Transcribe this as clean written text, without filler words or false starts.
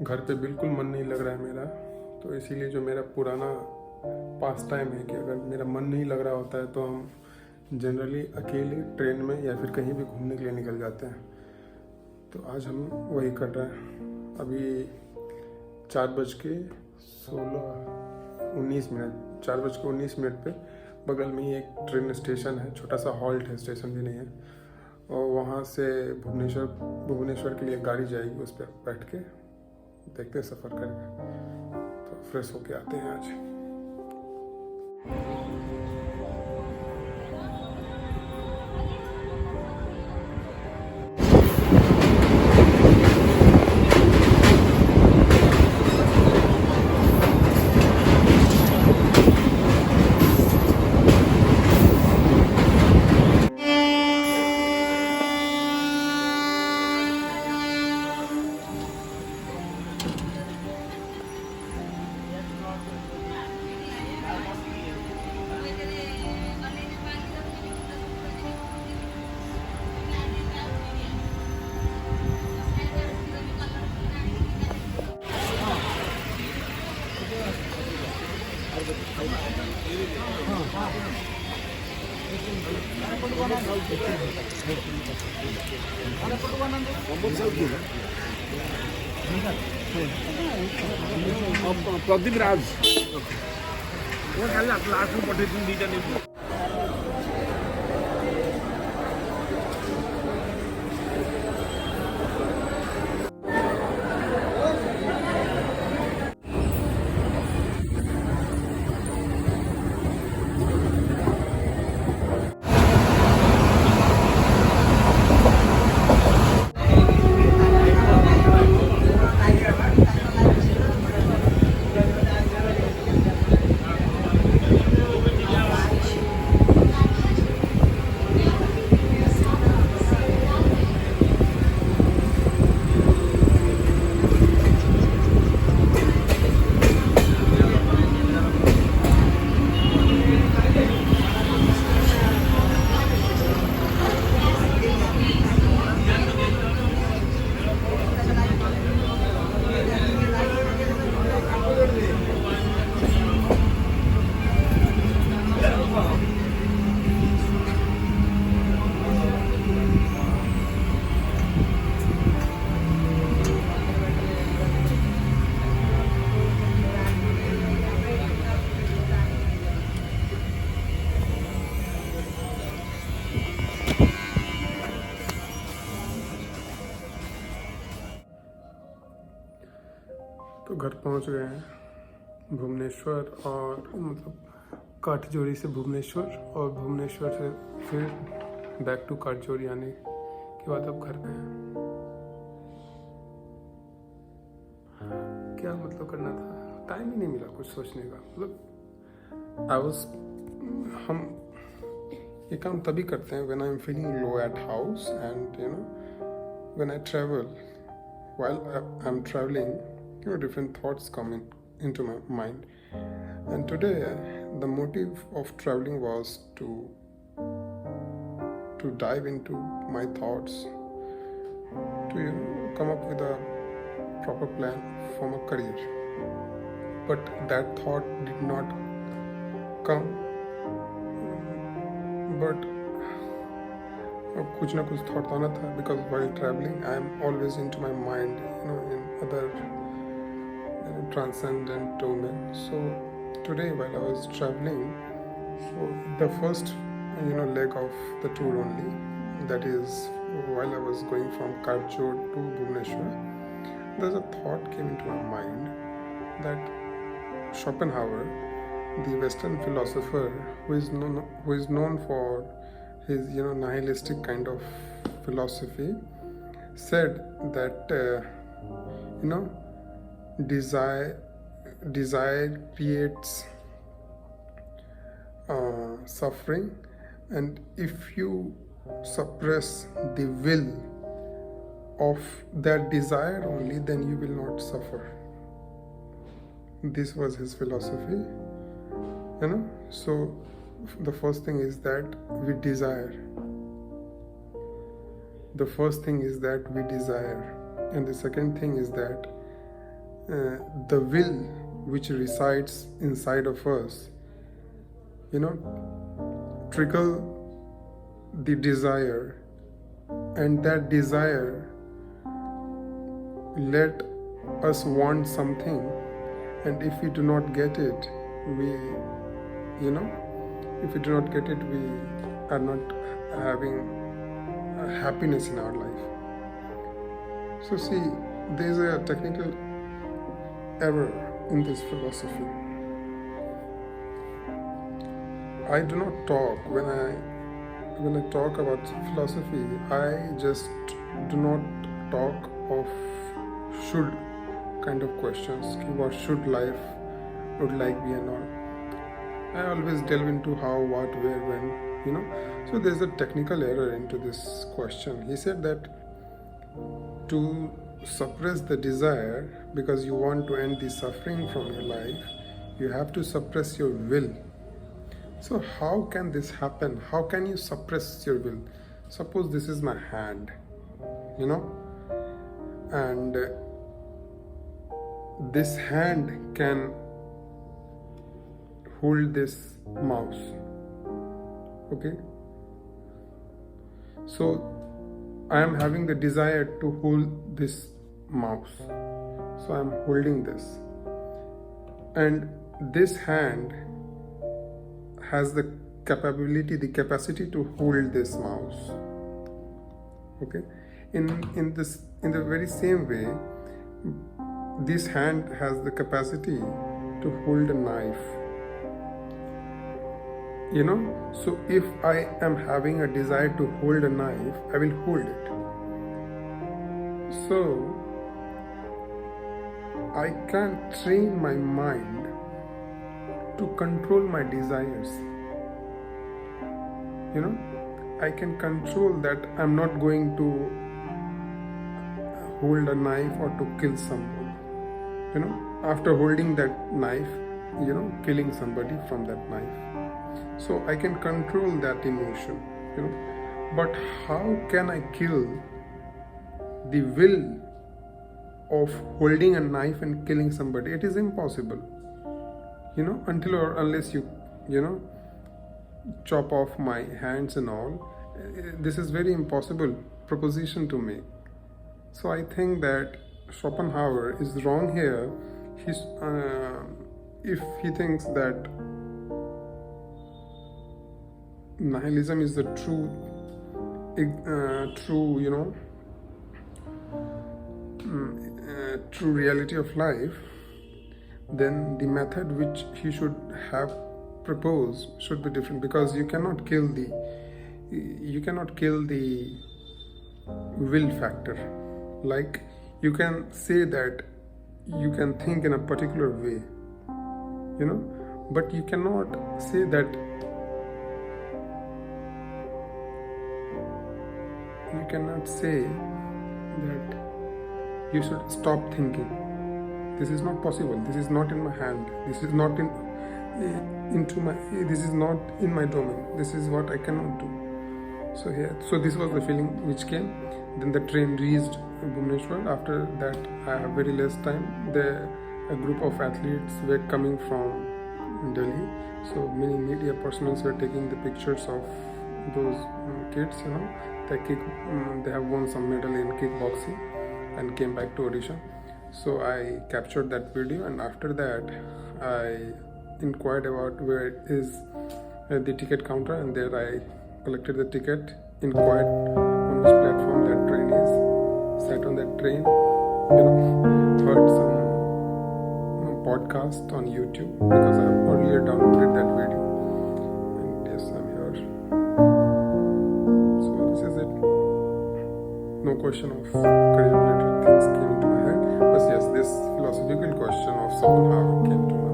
घर पे बिल्कुल मन नहीं लग रहा है मेरा, तो इसीलिए जो मेरा पुराना पास टाइम है कि अगर मेरा मन नहीं लग रहा होता है तो हम जनरली अकेले ट्रेन में या फिर कहीं भी घूमने के लिए निकल जाते हैं। तो आज हम वही कर रहे हैं। अभी 4:19 4:19 पे बगल में ही एक ट्रेन स्टेशन है, छोटा सा हॉल्ट है, स्टेशन भी नहीं है। और वहाँ से भुवनेश्वर के लिए गाड़ी जाएगी, उस पर बैठ के देखते हैं सफ़र करके। तो फ्रेश होके आते हैं आज। प्रदीप राज खाली लास्ट में पठेई दीटा नहीं। तो घर पहुंच गए हैं भुवनेश्वर, और मतलब काठजोड़ी से भुवनेश्वर, और भुवनेश्वर से फिर बैक टू काठजोड़ी आने के बाद अब घर गए हैं। क्या मतलब करना था, टाइम ही नहीं मिला कुछ सोचने का। मतलब हम ये काम तभी करते हैं when I am feeling low at house, and when I travel, while I'm traveling, different thoughts come into my mind. And today the motive of traveling was to dive into my thoughts, to come up with a proper plan for my career. But that thought did not come, but कुछ ना कुछ thought आना था, because while traveling I am always into my mind, in other transcendent domain. So today while I was traveling, so the first leg of the tour only, that is while I was going from Karjor to Bhubaneswar, there's a thought came into my mind that Schopenhauer, the Western philosopher who is known for his nihilistic kind of philosophy, said that desire creates suffering, and if you suppress the will of that desire only, then you will not suffer. This was his philosophy, so the first thing is that we desire. And the second thing is that the will which resides inside of us, trigger the desire, and that desire let us want something, and if we do not get it, we are not having happiness in our life. So see, there is a technical error in this philosophy. I do not talk when I talk about philosophy. I just do not talk of should kind of questions. What should life would like be and all. I always delve into how, what, where, when. So there's a technical error into this question. He said that to suppress the desire because you want to end the suffering from your life, you have to suppress your will. So how can this happen? How can you suppress your will? Suppose this is my hand, and this hand can hold this mouse. Okay? So I am having the desire to hold this mouse. So I am holding this. And this hand has the capacity to hold this mouse. Okay? In the very same way, this hand has the capacity to hold a knife. So if I am having a desire to hold a knife, I will hold it. So I can train my mind to control my desires. I can control that I'm not going to hold a knife or to kill someone. After holding that knife, killing somebody from that knife. So I can control that emotion, But how can I kill the will of holding a knife and killing somebody? It is impossible, until or unless you, chop off my hands and all. This is very impossible proposition to make. So I think that Schopenhauer is wrong here. If he thinks that nihilism is the true reality of life, then the method which he should have proposed should be different, because you cannot kill the will factor. Like, you can say that you can think in a particular way, but you cannot say that you should stop thinking. This is not possible. This is not in my hand. This is not this is not in my domain. This is what I cannot do. So this was the feeling which came. Then the train reached Bhubaneswar. After that, I have very less time. A group of athletes were coming from Delhi. So many media personnel were taking the pictures of those kids. They have won some medal in kickboxing and came back to Odisha. So I captured that video, and after that I inquired about where is the ticket counter, and there I collected the ticket, inquired on which platform that train is, sat on that train, heard some podcast on YouTube, because I have earlier downloaded that video, and yes, I'm here. So this is it. No question of career related things came into my head, but yes, this philosophical question of Schopenhauer came to me.